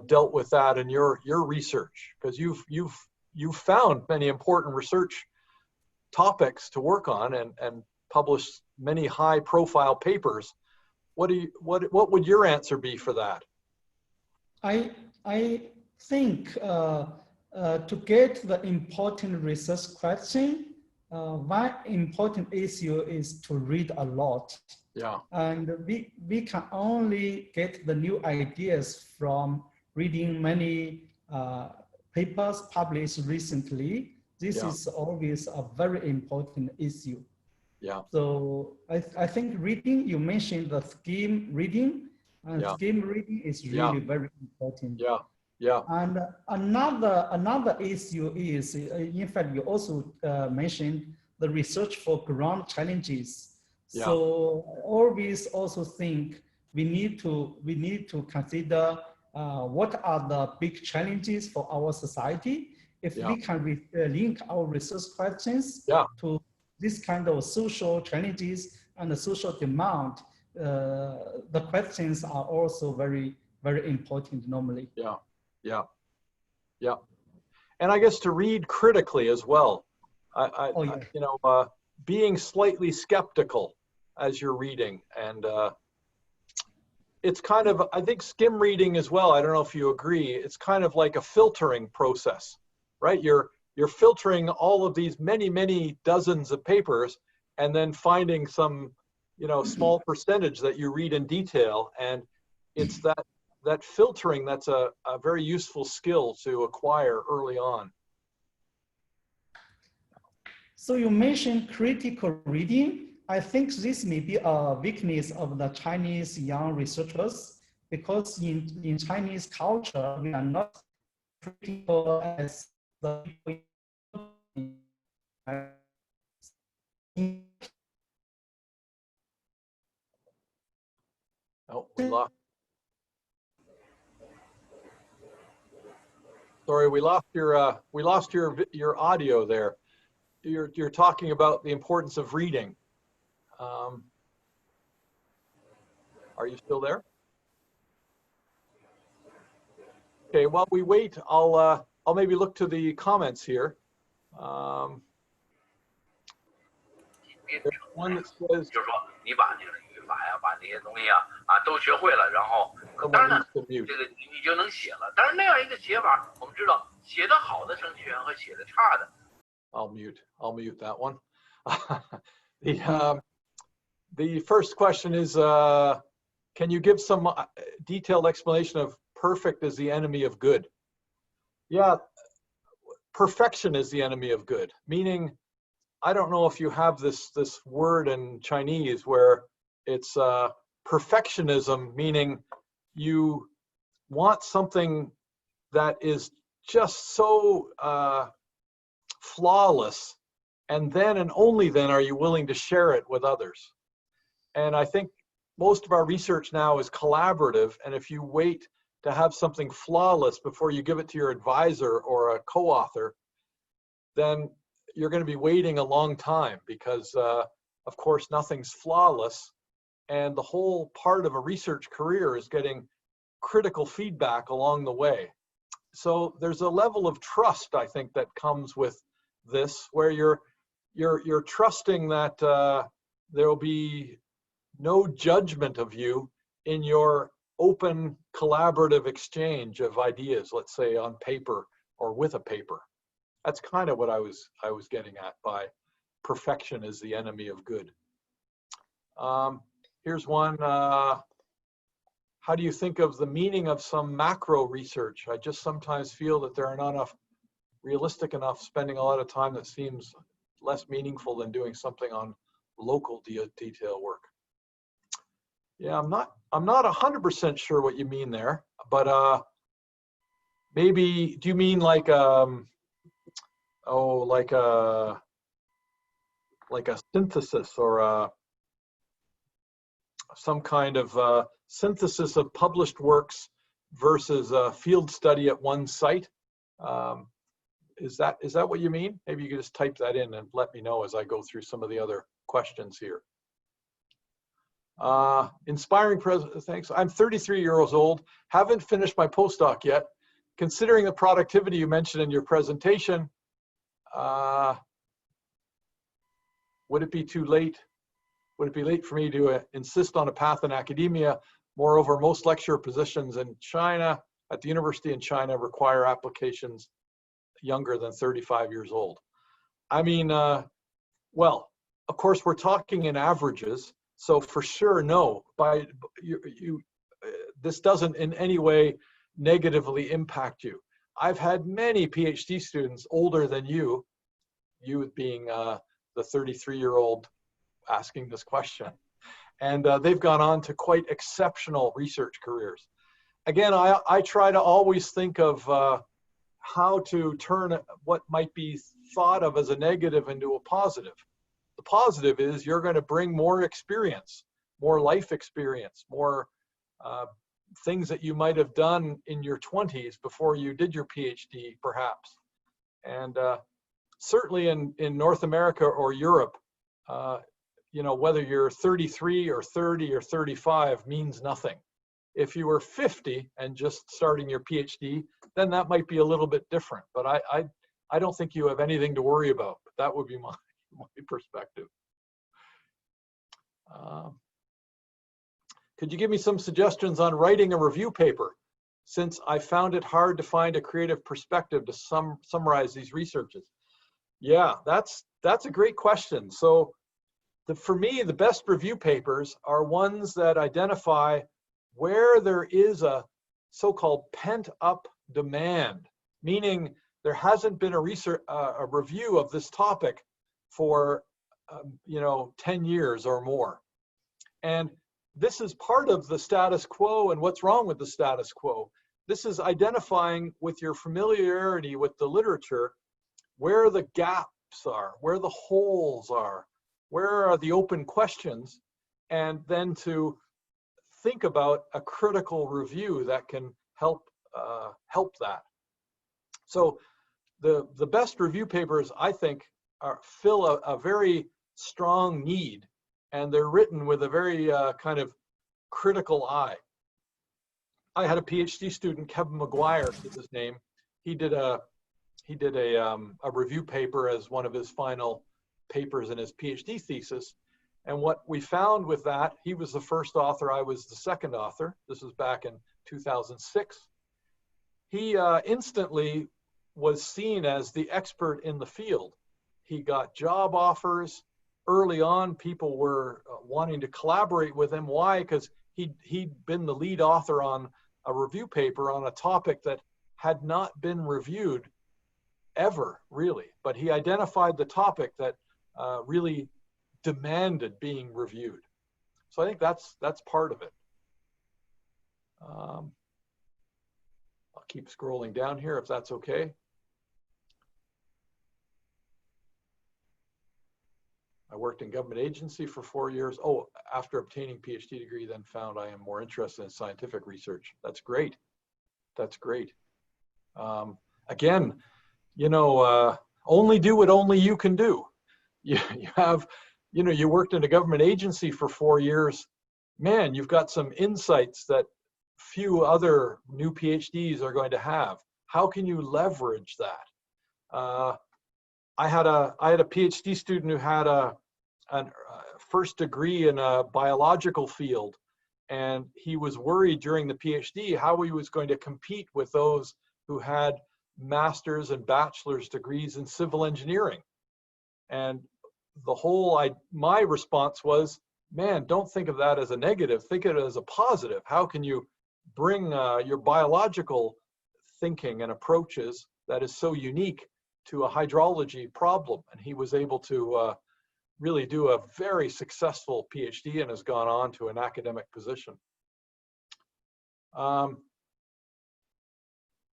dealt with that in your research? Because you've found many important research topics to work on and published many high-profile papers. What would your answer be for that? I think to get the important research question, one important issue is to read a lot. Yeah. And we can only get the new ideas from reading many papers published recently. This is always a very important issue. Yeah. So I think reading, you mentioned the skim reading, and skim reading is really very important. Yeah. Yeah. And another issue is, in fact, you also mentioned the research for ground challenges. Yeah. So I always also think we need to consider what are the big challenges for our society. If we can link our research questions to this kind of social challenges and the social demand, the questions are also very, very important normally. Yeah, yeah, yeah. And I guess to read critically as well. Being slightly skeptical as you're reading, and it's kind of, I think skim reading as well, I don't know if you agree, it's kind of like a filtering process, right? You're filtering all of these many dozens of papers and then finding some, small percentage that you read in detail. And it's that filtering that's a very useful skill to acquire early on. So you mentioned critical reading. I think this may be a weakness of the Chinese young researchers, because in Chinese culture, we are not critical as the Oh, we lost. Sorry, we lost your audio there. You're talking about the importance of reading. Are you still there? Okay, while we wait, I'll maybe look to the comments here. There's one that says, I'll mute that one. The first question is, can you give some detailed explanation of perfect is the enemy of good? Yeah, perfection is the enemy of good, meaning, I don't know if you have this word in Chinese where it's perfectionism, meaning you want something that is just so flawless, and then and only then are you willing to share it with others. And I think most of our research now is collaborative, and if you wait to have something flawless before you give it to your advisor or a co-author, then you're going to be waiting a long time because, of course, nothing's flawless. And the whole part of a research career is getting critical feedback along the way. So there's a level of trust, I think, that comes with this, where you're trusting that there will be no judgment of you in your open collaborative exchange of ideas, let's say on paper or with a paper. That's kind of what I was getting at by perfection is the enemy of good. Here's one. How do you think of the meaning of some macro research? I just sometimes feel that there are not enough realistic enough spending a lot of time that seems less meaningful than doing something on local detail work. Yeah, I'm not 100% sure what you mean there, but maybe, do you mean like like a synthesis or some kind of synthesis of published works versus a field study at one site? Is that what you mean? Maybe you could just type that in and let me know as I go through some of the other questions here. Inspiring president, thanks. I'm 33 years old, haven't finished my postdoc yet. Considering the productivity you mentioned in your presentation, would it be too late? Would it be late for me to insist on a path in academia? Moreover, most lecturer positions in China, at the university in China, require applications younger than 35 years old. I mean, well, of course, we're talking in averages, so for sure, no. This doesn't in any way negatively impact you. I've had many PhD students older than you being the 33-year-old asking this question. And they've gone on to quite exceptional research careers. Again, I try to always think of how to turn what might be thought of as a negative into a positive. The positive is you're going to bring more experience, more life experience, more things that you might have done in your 20s before you did your PhD, perhaps. And certainly in North America or Europe, you know, whether you're 33 or 30 or 35 means nothing. If you were 50 and just starting your PhD, then that might be a little bit different. But I don't think you have anything to worry about. But that would be my perspective. Could you give me some suggestions on writing a review paper, since I found it hard to find a creative perspective to summarize these researches? Yeah, that's a great question. So for me, the best review papers are ones that identify where there is a so-called pent-up demand, meaning there hasn't been a review of this topic for 10 years or more. And this is part of the status quo and what's wrong with the status quo. This is identifying with your familiarity with the literature where the gaps are, where the holes are, where are the open questions, and then to think about a critical review that can help that. So the best review papers, I think, fill a very strong need, and they're written with a very kind of critical eye. I had a PhD student, Kevin McGuire is his name. He did a review paper as one of his final papers in his PhD thesis. And what we found with that, he was the first author, I was the second author. This was back in 2006. He instantly was seen as the expert in the field. He got job offers. Early on, people were wanting to collaborate with him. Why? Because he'd been the lead author on a review paper on a topic that had not been reviewed ever, really. But he identified the topic that really demanded being reviewed. So I think that's part of it. I'll keep scrolling down here if that's okay. I worked in government agency for 4 years. Oh, after obtaining PhD degree, then found I am more interested in scientific research. That's great. That's great. Again, you know, only do what only you can do. You have, you worked in a government agency for 4 years. Man, you've got some insights that few other new PhDs are going to have. How can you leverage that? I had a PhD student who had a first degree in a biological field, and he was worried during the PhD how he was going to compete with those who had master's and bachelor's degrees in civil engineering. And my response was, man, don't think of that as a negative, think of it as a positive. How can you bring your biological thinking and approaches that is so unique to a hydrology problem? And he was able to really do a very successful PhD and has gone on to an academic position.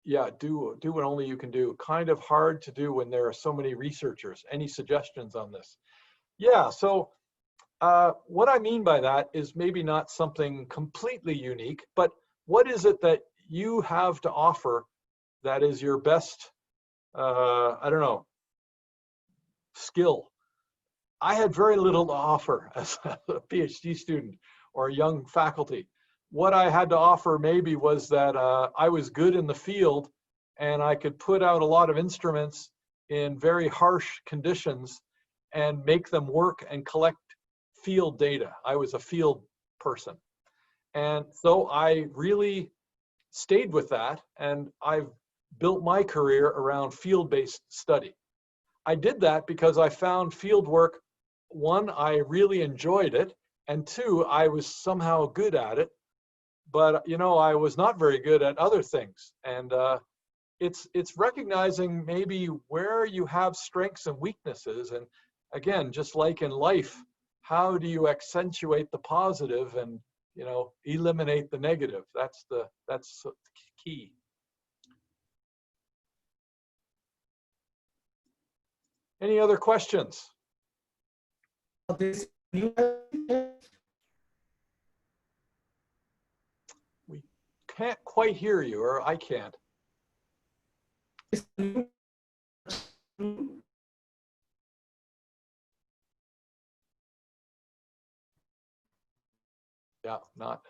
Yeah, do what only you can do. Kind of hard to do when there are so many researchers. Any suggestions on this? Yeah, so what I mean by that is maybe not something completely unique, but what is it that you have to offer that is your best, I don't know, skill? I had very little to offer as a PhD student or a young faculty. What I had to offer maybe was that I was good in the field and I could put out a lot of instruments in very harsh conditions and make them work and collect field data. I was a field person. And so I really stayed with that, and I've built my career around field-based study. I did that because I found field work, one, I really enjoyed it, and two, I was somehow good at it, but I was not very good at other things. And it's recognizing maybe where you have strengths and weaknesses, and again, just like in life, how do you accentuate the positive and eliminate the negative? That's the key. Any other questions? We can't quite hear you, or I can't. Yeah, not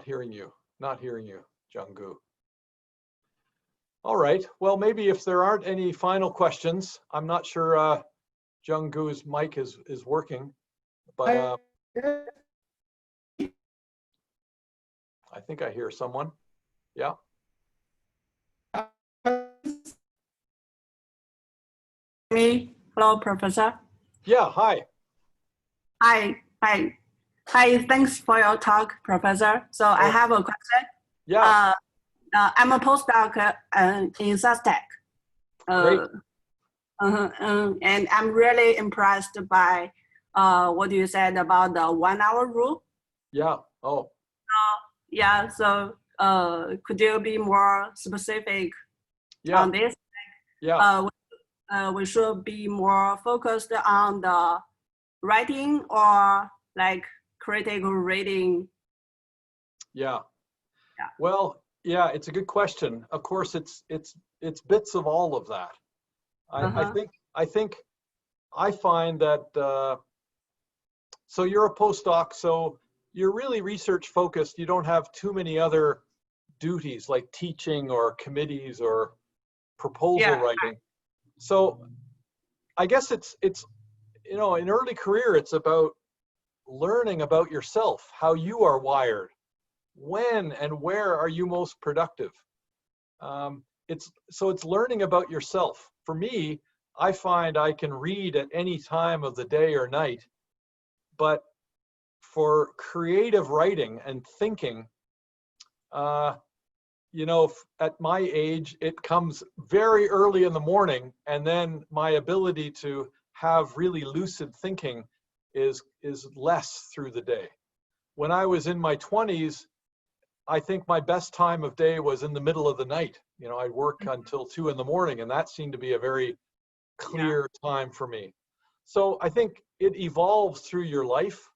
hearing you. Not hearing you, Jung-gu. All right. Well, maybe if there aren't any final questions, I'm not sure Jung-gu's mic is working, but I think I hear someone. Yeah. Me? Hello, Professor. Yeah. Hi. Hi. Thanks for your talk, Professor. So I have a question. Yeah. I'm a postdoc in SUSTech. Great. And I'm really impressed by what you said about the 1 hour rule. Yeah. Oh. Yeah. So could you be more specific on this? Yeah. We should be more focused on the writing or like critical reading. Yeah. Well, yeah, it's a good question. Of course, it's bits of all of that. I think I find that so you're a postdoc, so you're really research focused. You don't have too many other duties like teaching or committees or proposal writing. So I guess it's in early career, it's about learning about yourself, how you are wired, when and where are you most productive. It's learning about yourself. For me, I find I can read at any time of the day or night, but for creative writing and thinking, at my age, it comes very early in the morning, and then my ability to have really lucid thinking is less through the day. When I was in my 20s, I think my best time of day was in the middle of the night. I'd work until 2 in the morning, and that seemed to be a very clear time for me. So I think it evolves through your life.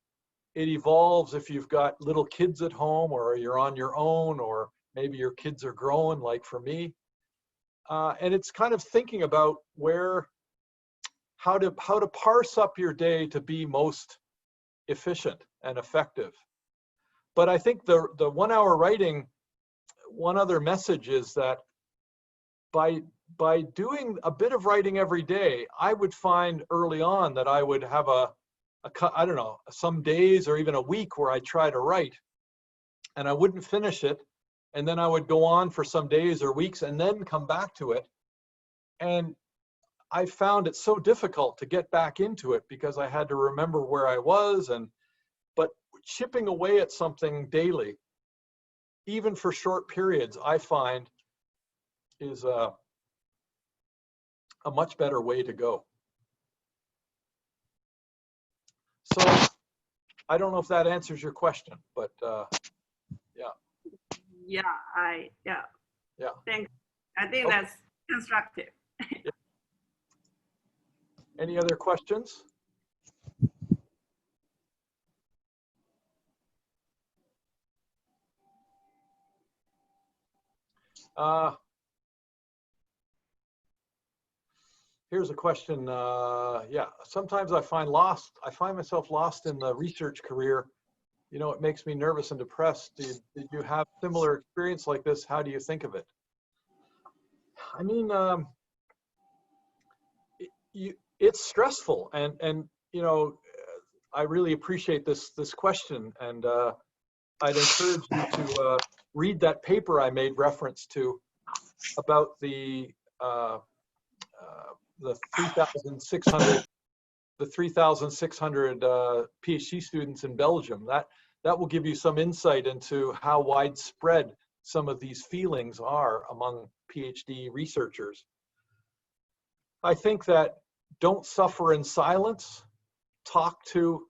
It evolves if you've got little kids at home, or you're on your own, or maybe your kids are growing, like for me. And it's kind of thinking about where how to parse up your day to be most efficient and effective. But I think the 1 hour writing, one other message is that by doing a bit of writing every day, I would find early on that I would have I don't know, some days or even a week where I try to write and I wouldn't finish it. And then I would go on for some days or weeks and then come back to it. And I found it so difficult to get back into it because I had to remember where I was. But chipping away at something daily, even for short periods, I find is a much better way to go. So I don't know if that answers your question, but yeah. Yeah. Thanks. I think that's constructive. Yeah. Any other questions? Here's a question. Yeah, sometimes I find myself lost in the research career. You know, it makes me nervous and depressed. Did you have similar experience like this? How do you think of it? I mean, it's stressful, and you know, I really appreciate this question, and I'd encourage you to read that paper I made reference to about the 3,600 PhD students in Belgium. That will give you some insight into how widespread some of these feelings are among PhD researchers. I think that don't suffer in silence. Talk to,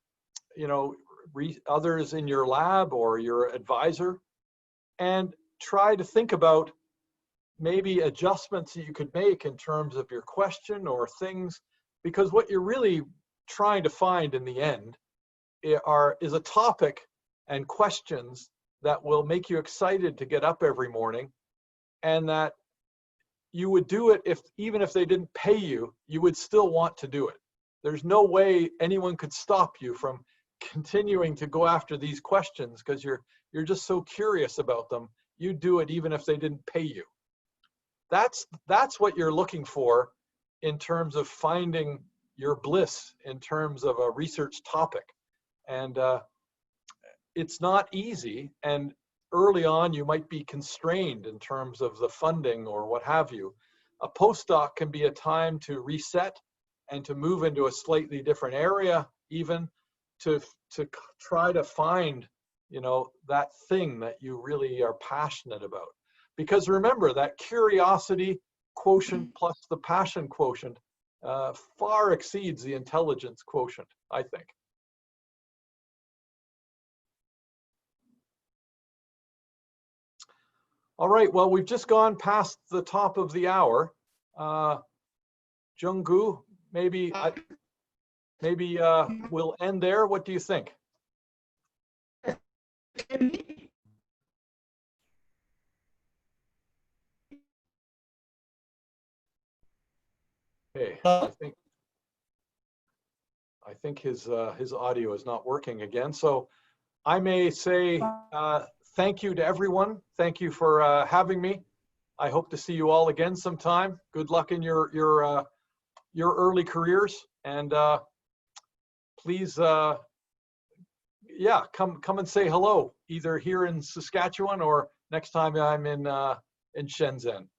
you know, others in your lab or your advisor, and try to think about maybe adjustments that you could make in terms of your question or things, because what you're really trying to find in the end is a topic and questions that will make you excited to get up every morning, and that you would do it even if they didn't pay you, you would still want to do it. There's no way anyone could stop you from continuing to go after these questions because you're just so curious about them. You do it even if they didn't pay you. That's what you're looking for in terms of finding your bliss in terms of a research topic. And it's not easy, and early on you might be constrained in terms of the funding or what have you. A postdoc can be a time to reset and to move into a slightly different area, even to try to find, you know, that thing that you really are passionate about. Because remember, that curiosity quotient plus the passion quotient far exceeds the intelligence quotient, I think. All right, well, we've just gone past the top of the hour. Junggu, maybe we'll end there. What do you think? Okay, I think his audio is not working again. So I may say thank you to everyone. Thank you for having me. I hope to see you all again sometime. Good luck in your early careers, and please, yeah, come and say hello, either here in Saskatchewan or next time I'm in Shenzhen.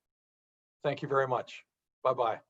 Thank you very much. Bye-bye.